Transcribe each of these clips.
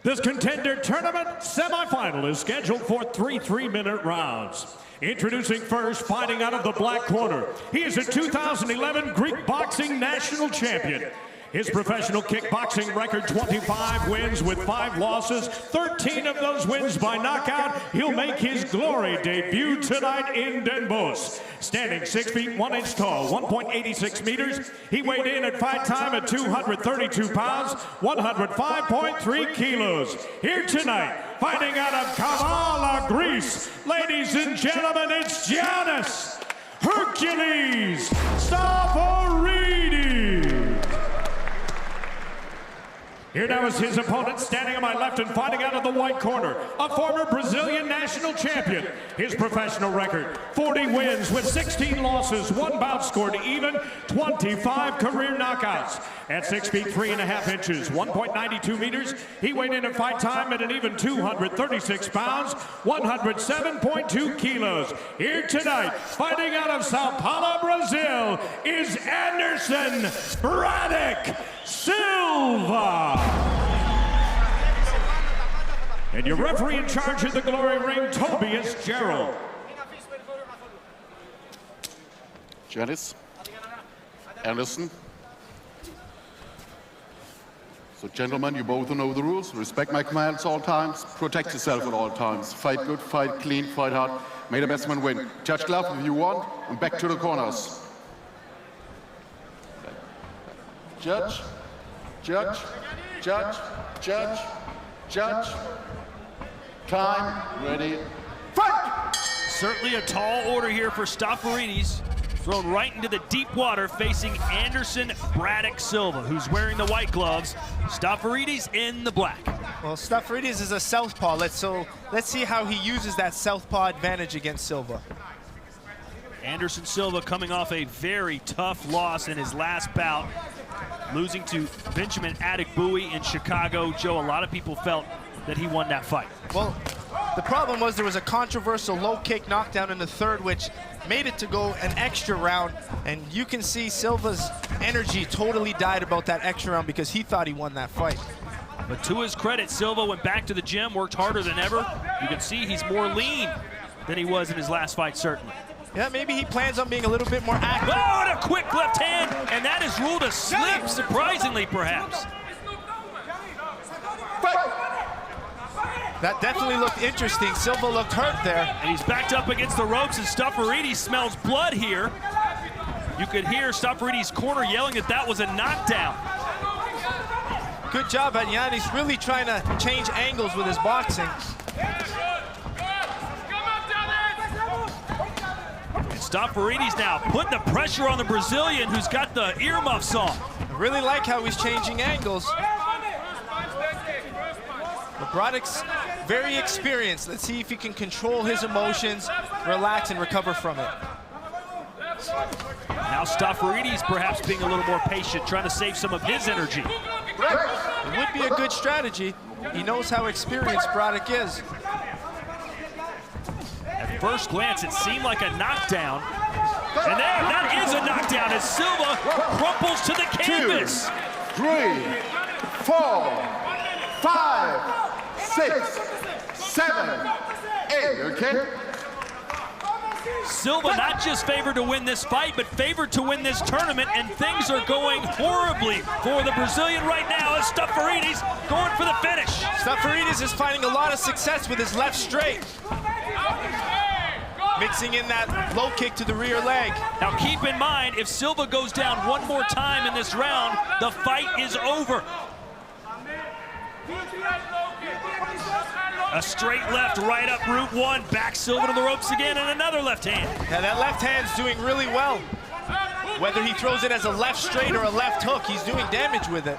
This contender tournament semifinal is scheduled for 3 3-minute rounds. Introducing first, fighting out of the black corner. He is a 2011 Greek boxing national champion. His professional kickboxing record, 25 wins with 5 losses, 13 of those wins by knockout. He'll make his glory debut tonight in Den Bosch. Standing 6 feet 1 inch tall, 1.86 meters. He weighed in at fight time at 232 pounds, 105.3 kilos. Here tonight, fighting out of Kavala, Greece. Ladies and gentlemen, it's Giannis Hercules Stoforidis. Here now is his opponent, standing on my left and fighting out of the white corner, a former Brazilian national champion. His professional record, 40 wins with 16 losses, 1 bout scored even, 25 career knockouts. At 6 feet 3.5 inches, 1.92 meters, he weighed in at fight time at an even 236 pounds, 107.2 kilos. Here tonight, fighting out of Sao Paulo, Brazil, is Anderson Silva. And your referee in charge of the glory ring, Tobias Gerald. Giannis, Anderson. So gentlemen, you both know the rules. Respect my commands at all times. Protect yourself at all times. Fight good, fight clean, fight hard. May the best man win. Judge glove if you want, and back to the corners. Judge, judge, judge, judge, judge. Time, ready, fight! Certainly a tall order here for Stoforidis. Thrown right into the deep water, facing Anderson Silva, who's wearing the white gloves. Stoforidis in the black. Well, Stoforidis is a southpaw, so let's see how he uses that southpaw advantage against Silva. Anderson Silva coming off a very tough loss in his last bout, losing to Benjamin Adegbuyi in Chicago. Joe, a lot of people felt that he won that fight. Well, the problem was there was a controversial low kick knockdown in the third, which made it to go an extra round, and you can see Silva's energy totally died about that extra round because he thought he won that fight. But to his credit, Silva went back to the gym, worked harder than ever. You can see he's more lean than he was in his last fight, certainly. Yeah, maybe he plans on being a little bit more active. Oh, and a quick left hand, and that is ruled a slip, surprisingly, perhaps. That definitely looked interesting. Silva looked hurt there. And he's backed up against the ropes, and Stoforidis smells blood here. You could hear Stoforidis' corner yelling that that was a knockdown. Good job by Giannis, really trying to change angles with his boxing. And Stoforidis now putting the pressure on the Brazilian, who's got the earmuffs on. I really like how he's changing angles. Broddick's very experienced. Let's see if he can control his emotions, relax, and recover from it. Now Stoforidis perhaps being a little more patient, trying to save some of his energy. It would be a good strategy. He knows how experienced Broddick is. At first glance, it seemed like a knockdown. And there, that is a knockdown as Silva crumples to the canvas. 2, 3, 4, 5, 6, 7, 8, okay? Silva not just favored to win this fight, but favored to win this tournament, and things are going horribly for the Brazilian right now as Stoforidis going for the finish. Stoforidis is finding a lot of success with his left straight. Mixing in that low kick to the rear leg. Now keep in mind, if Silva goes down one more time in this round, the fight is over. A straight left, right up route one, back Silva to the ropes again, and another left hand. Now that left hand's doing really well. Whether he throws it as a left straight or a left hook, he's doing damage with it.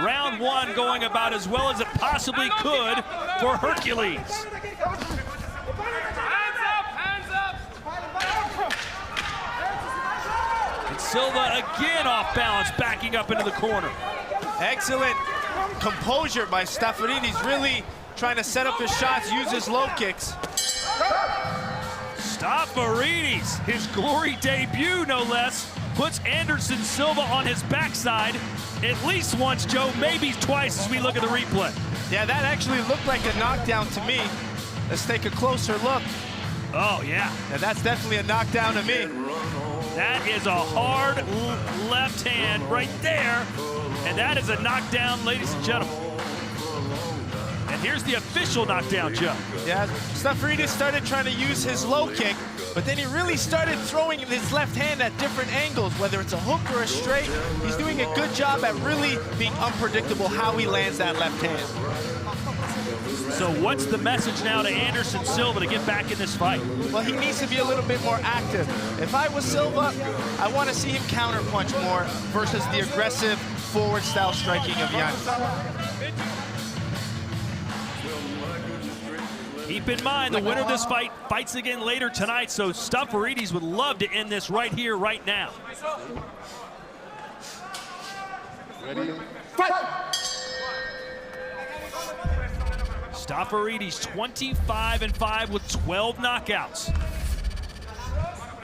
Round one going about as well as it possibly could for Hercules. And Silva again off balance, backing up into the corner. Excellent composure by Stoforidis, really trying to set up his shots, use his low kicks. Stoforidis, his glory debut no less, puts Anderson Silva on his backside. at least once, Joe, maybe twice as we look at the replay. Yeah, that actually looked like a knockdown to me. Let's take a closer look. Oh, yeah. And that's definitely a knockdown to me. That is a hard left hand right there. And that is a knockdown, ladies and gentlemen. And here's the official knockdown, Joe. Yeah, Stoforidis started trying to use his low kick, but then he really started throwing his left hand at different angles, whether it's a hook or a straight. He's doing a good job at really being unpredictable how he lands that left hand. So what's the message now to Anderson Silva to get back in this fight? Well, he needs to be a little bit more active. If I was Silva, I want to see him counterpunch more versus the aggressive forward-style striking of Giannis. Keep in mind, the winner of this fight fights again later tonight, so Stoforidis would love to end this right here, right now. Ready? Fight! Stoforidis 25-5 with 12 knockouts.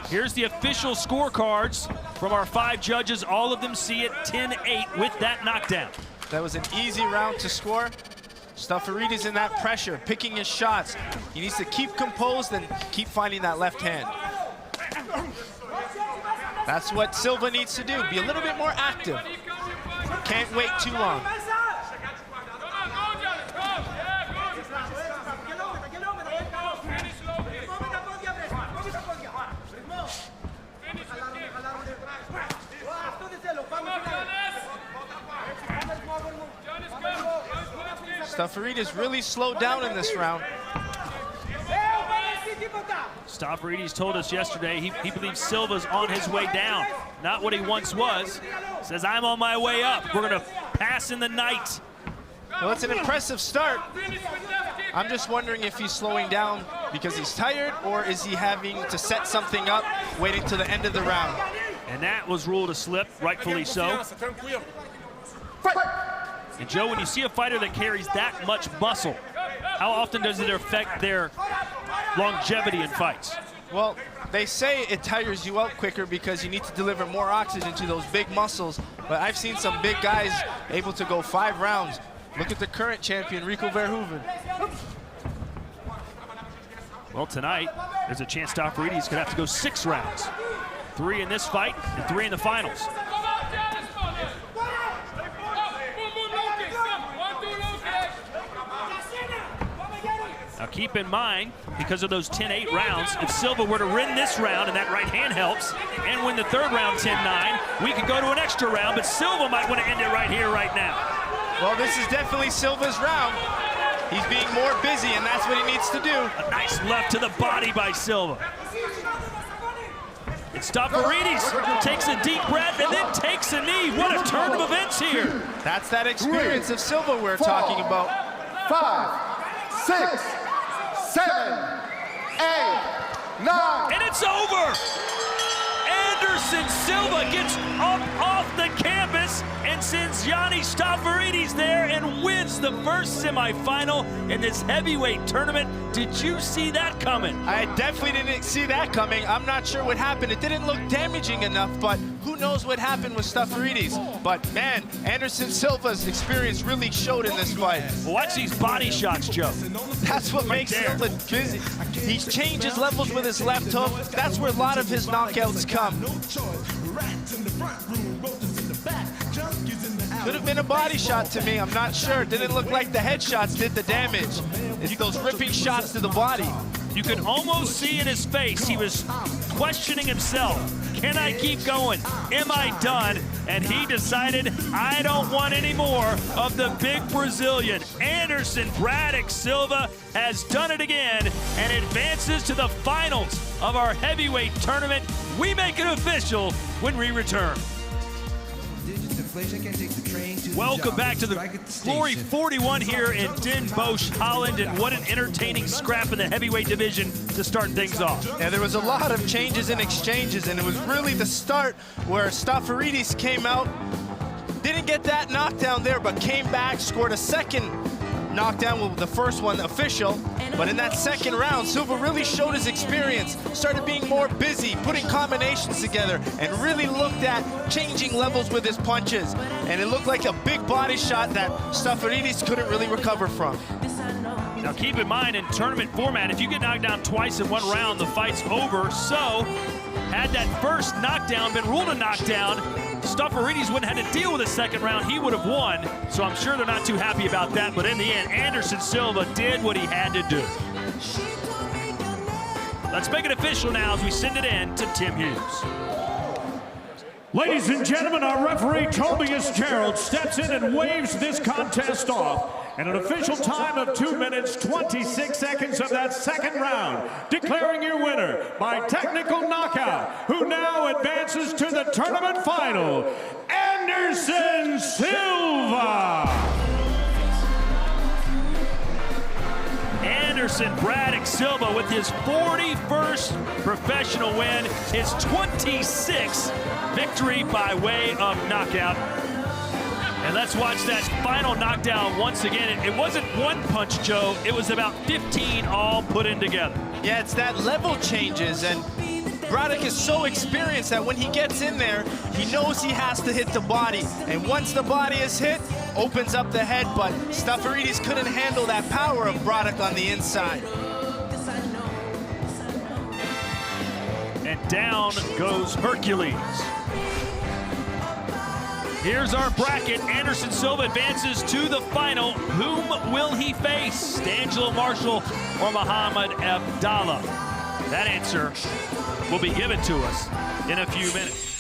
Here's the official scorecards from our 5 judges. All of them see it 10-8 with that knockdown. That was an easy round to score. Stoforidis in that pressure, picking his shots. He needs to keep composed and keep finding that left hand. That's what Silva needs to do, be a little bit more active. Can't wait too long. Stoforidis really slowed down in this round. Stoforidis told us yesterday he believes Silva's on his way down, not what he once was. Says, I'm on my way up. We're going to pass in the night. Well, it's an impressive start. I'm just wondering if he's slowing down because he's tired, or is he having to set something up, waiting to the end of the round. And that was ruled a slip, rightfully so. And Joe, when you see a fighter that carries that much muscle, how often does it affect their longevity in fights? Well, they say it tires you out quicker because you need to deliver more oxygen to those big muscles, but I've seen some big guys able to go 5 rounds. Look at the current champion, Rico Verhoeven. Well, tonight, there's a chance Stoforidis could have to go 6 rounds. 3 in this fight and 3 in the finals. Now keep in mind, because of those 10-8 rounds, if Silva were to win this round and that right hand helps, and win the 3rd round 10-9, we could go to an extra round, but Silva might want to end it right here, right now. Well, this is definitely Silva's round. He's being more busy, and that's what he needs to do. A nice left to the body by Silva. And Stoforidis takes a deep breath and then takes a knee. What a turn of events here. That's that experience of Silva we're talking about. 5, 6, 7, 8, 9. And it's over. Anderson Silva gets up off the canvas and sends Giannis Stoforidis there and wins the first semifinal in this heavyweight tournament. Did you see that coming? I definitely didn't see that coming. I'm not sure what happened. It didn't look damaging enough, but who knows what happened with Stoforidis. But man, Anderson Silva's experience really showed in this fight. Watch these body shots, Joe. That's what makes Silva busy. He changes levels with his left hook. That's where a lot of his knockouts come. Could have been a body shot to me, I'm not sure. Didn't look like the headshots did the damage. It's those ripping shots to the body. You could almost see in his face, he was questioning himself. Can I keep going? Am I done? And he decided, I don't want any more of the big Brazilian. Anderson Braddock Silva has done it again and advances to the finals of our heavyweight tournament. We make it official when we return. Welcome back to the Glory 41 here in Den Bosch, Holland, and what an entertaining scrap in the heavyweight division to start things off. Yeah, there was a lot of changes and exchanges, and it was really the start where Stoforidis came out, didn't get that knockdown there, but came back, scored a second knockdown, well, the first one official, but in that second round, Silva really showed his experience, started being more busy, putting combinations together, and really looked at changing levels with his punches. And it looked like a big body shot that Stoforidis couldn't really recover from. Now keep in mind, in tournament format, if you get knocked down twice in one round, the fight's over. So, had that first knockdown been ruled a knockdown, Stoforidis wouldn't have had to deal with the second round. He would have won. So I'm sure they're not too happy about that. But in the end, Anderson Silva did what he had to do. Let's make it official now as we send it in to Tim Hughes. Ladies and gentlemen, our referee, Tobias Gerald, steps in and waves this contest off. And an official time of 2 minutes, 26 seconds of that second round, declaring your winner by technical knockout, who now advances to the tournament final, Anderson Silva. Anderson Braddock Silva with his 41st professional win, his 26th victory by way of knockout. And let's watch that final knockdown once again. It wasn't one punch, Joe. It was about 15 all put in together. Yeah, it's that level changes, and Braddock is so experienced that when he gets in there, he knows he has to hit the body. And once the body is hit, opens up the head, but Stoforidis couldn't handle that power of Braddock on the inside. And down goes Hercules. Here's our bracket. Anderson Silva advances to the final. Whom will he face? D'Angelo Marshall or Muhammad Abdallah? That answer will be given to us in a few minutes.